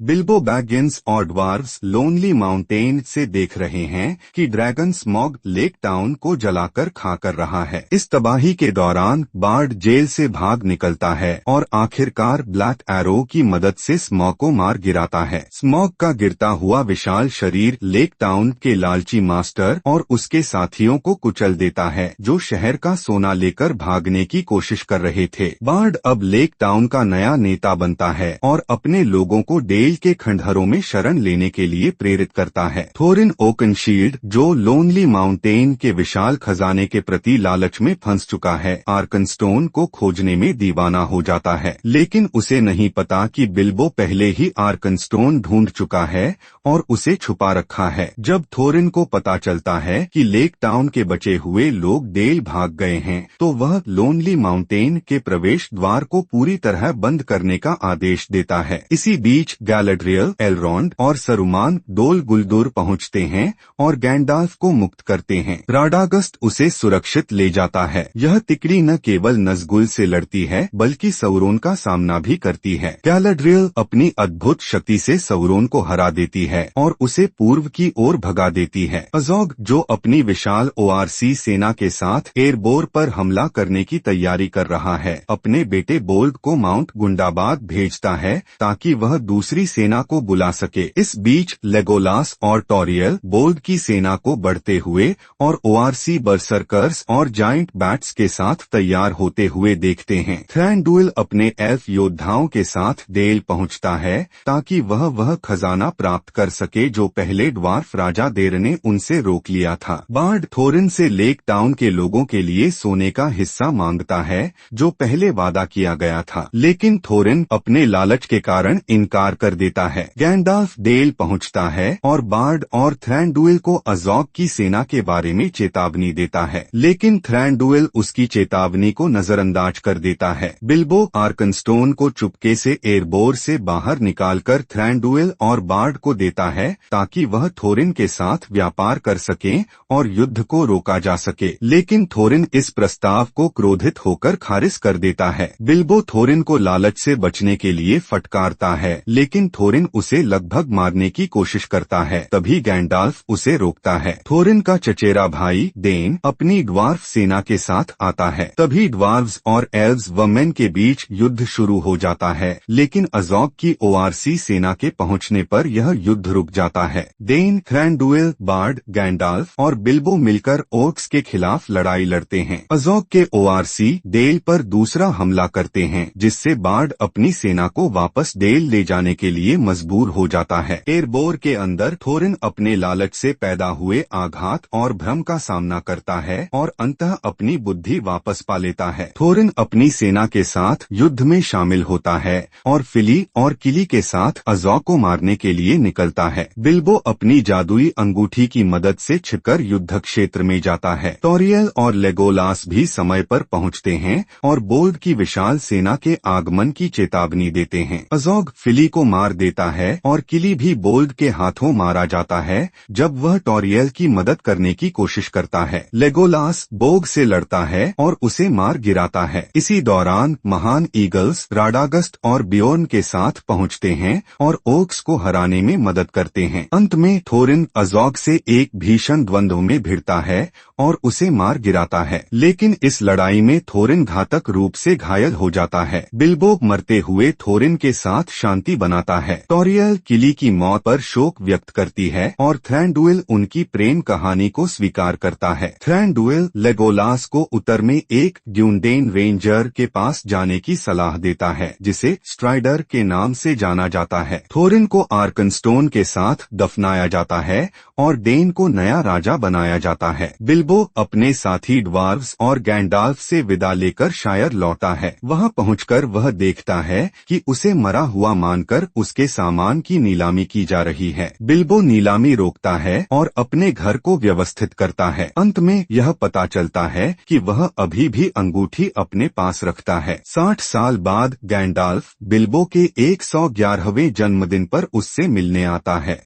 Bilbo बैगिंस और dwarfs lonely mountain से देख रहे हैं कि ड्रैगन स्मॉग लेक टाउन को जलाकर खा कर रहा है। इस तबाही के दौरान बार्ड जेल से भाग निकलता है और आखिरकार ब्लैक एरो की मदद से स्मॉग को मार गिराता है। स्मॉग का गिरता हुआ विशाल शरीर लेक टाउन के लालची मास्टर और उसके साथियों को कुचल देता है, जो शहर का सोना लेकर भागने की कोशिश कर रहे थे। बार्ड अब लेक टाउन का नया नेता बनता है और अपने लोगों को डेल के खंडहरों में शरण लेने के लिए प्रेरित करता है। थोरिन ओकनशील्ड, जो लोनली माउंटेन के विशाल खजाने के प्रति लालच में फंस चुका है, आर्कनस्टोन को खोजने में दीवाना हो जाता है, लेकिन उसे नहीं पता कि बिल्बो पहले ही आर्कनस्टोन ढूंढ चुका है और उसे छुपा रखा है। जब थोरिन को पता चलता है कि लेक टाउन के बचे हुए लोग डेल भाग गए हैं, तो वह लोनली माउंटेन के प्रवेश द्वार को पूरी तरह बंद करने का आदेश देता है। इसी बीच गैलाड्रियल, एलरॉन्ड और सरुमान डोल गुलदुर पहुंचते हैं और गैंडाल्फ को मुक्त करते हैं। राडागस्ट उसे सुरक्षित ले जाता है। यह तिकड़ी न केवल नज़गुल से लड़ती है बल्कि सौरोन का सामना भी करती है। गैलाड्रियल अपनी अद्भुत शक्ति से सौरोन को हरा देती है और उसे पूर्व की ओर भगा देती है। अज़ोग, जो अपनी विशाल ओआरसी सेना के साथ एरबोर पर हमला करने की तैयारी कर रहा है, अपने बेटे बोल्ड को माउंट गुंडाबाद भेजता है ताकि वह दूसरी सेना को बुला सके। इस बीच लेगोलास और टोरियल बोल्ड की सेना को बढ़ते हुए और ओआरसी बर्सर्कर्स और जाइंट बैट्स के साथ तैयार होते हुए देखते हैं। थ्रैंडुइल अपने एल्फ योद्धाओं के साथ डेल पहुंचता है ताकि वह खजाना प्राप्त कर सके जो पहले ड्वार्फ राजा देर ने उनसे रोक लिया था। बार्ड थोरिन से लेक टाउन के लोगों के लिए सोने का हिस्सा मांगता है जो पहले वादा किया गया था, लेकिन थोरिन अपने लालच के कारण इनकार कर देता है। गैंडाल्फ डेल पहुंचता है और बार्ड और थ्रैंडुइल को अज़ोग की सेना के बारे में चेतावनी देता है, लेकिन थ्रैंडुइल उसकी चेतावनी को नजरअंदाज कर देता है। बिल्बो आर्कनस्टोन को चुपके से एरबोर से बाहर निकालकर थ्रैंडुइल और बार्ड को देता है ताकि वह थोरिन के साथ व्यापार कर सकें और युद्ध को रोका जा सके, लेकिन थोरिन इस प्रस्ताव को क्रोधित होकर खारिज कर देता है। बिल्बो थोरिन को लालच से बचने के लिए फटकारता है, लेकिन थोरिन उसे लगभग मारने की कोशिश करता है। तभी गैंडाल्फ उसे रोकता है। थोरिन का चचेरा भाई डेन अपनी ड्वार्फ सेना के साथ आता है। तभी ड्वार्व्स और एल्व्स वमेन के बीच युद्ध शुरू हो जाता है, लेकिन अज़ोग की ओआरसी सेना के पहुंचने पर यह युद्ध रुक जाता है। डेन, थ्रैंडुइल, बार्ड, गैंडाल्फ और बिल्बो मिलकर ओर्क्स के खिलाफ लड़ाई लड़ते हैं। अज़ोग के ओआरसी डेल पर दूसरा हमला करते हैं, जिससे बार्ड अपनी सेना को वापस डेल ले जाने के लिए मजबूर हो जाता है। एरबोर के अंदर थोरिन अपने लालच से पैदा हुए आघात और भ्रम का सामना करता है और अंततः अपनी बुद्धि वापस पा लेता है। थोरिन अपनी सेना के साथ युद्ध में शामिल होता है और फिली और किली के साथ अज़ोग को मारने के लिए निकलता है। बिल्बो अपनी जादुई अंगूठी की मदद से छिपकर युद्ध क्षेत्र में जाता है। टोरियल और लेगोलास भी समय पर पहुंचते हैं और बोल्ड की विशाल सेना के आगमन की चेतावनी देते हैं। अज़ोग फिली को मार देता है और किली भी बोल्ड के हाथों मारा जाता है जब वह टोरियल की मदद करने की कोशिश करता है। लेगोलास बोग से लड़ता है और उसे मार गिराता है। इसी दौरान महान ईगल्स राडागस्ट और बियोर्न के साथ पहुंचते हैं और ओक्स को हराने में मदद करते हैं। अंत में थोरिन अज़ोग से एक भीषण द्वंद्व में भिड़ता है और उसे मार गिराता है, लेकिन इस लड़ाई में थोरिन घातक रूप से घायल हो जाता है। बिल्बो मरते हुए थोरिन के साथ शांति बनाता है। टोरियल किली की मौत पर शोक व्यक्त करती है और थ्रैंडुइल उनकी प्रेम कहानी को स्वीकार करता है। थ्रैंडुइल लेगोलास को उत्तर में एक ड्यूनडेन रेंजर के पास जाने की सलाह देता है, जिसे स्ट्राइडर के नाम से जाना जाता है। थोरिन को आर्कनस्टोन के साथ दफनाया जाता है और डेन को नया राजा बनाया जाता है। बिल्बो अपने साथी ड्वार्व्स और गैंडाल्फ से विदा लेकर शायर लौटा है। वहां पहुंचकर वह देखता है कि उसे मरा हुआ मानकर उसके सामान की नीलामी की जा रही है। बिल्बो नीलामी रोकता है और अपने घर को व्यवस्थित करता है। अंत में यह पता चलता है कि वह अभी भी अंगूठी अपने पास रखता है। 60 साल बाद गैंडाल्फ बिल्बो के 111वें जन्मदिन पर उससे मिलने आता है।